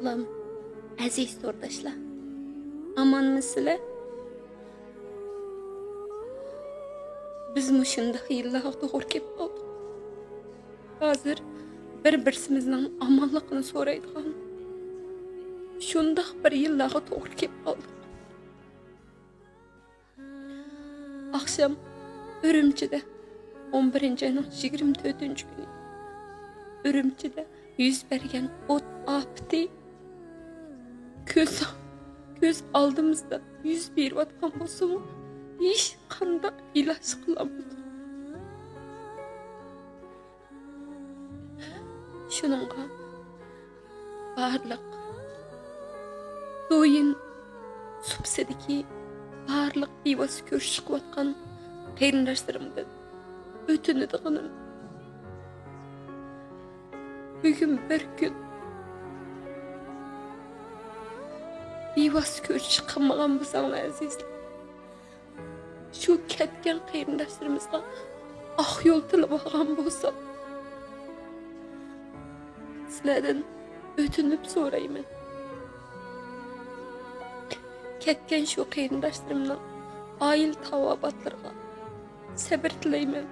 Salam, aziz to'rdoshlar. Amonmisizlar? Biz mushundaq yillarga to'g'ri kelib qoldik. Hozir bir-birimizning omonligini so'raydigan shundaq bir yillarga to'g'ri kelib qoldik. Akşam Ürümçi'de 11. ayının 24. günü Ürümçi'de yüz bergen ot apti göz aldığımızda yüz bir vatkan bolsa-mı hiç kanda ilaç kılamadı. Şununla barlık doyun subsidiki barlık bivası körüşük vatkan qeyrindaşlarımdan ötünüdüğünüm. Bugün bir gün bivası körüşük kılmagan bolsaňlar azizler. Şu ketken qeyrindaşlarımızga ak yol tilib algan bolsa sizlerden ötünüp sorayman. Ketken şu qeyrindaşlarımdan ayıl tavabatlarga sabır tileymen.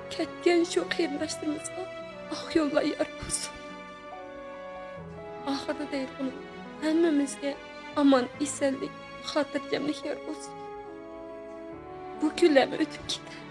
Ketken şu qeyrindaşlarımızga ak yollar yar bolsun. Ahırda değil bunu. Hemmemizge aman, isellik, hatırcamlık yer olsun. Bu günler ötüp gider.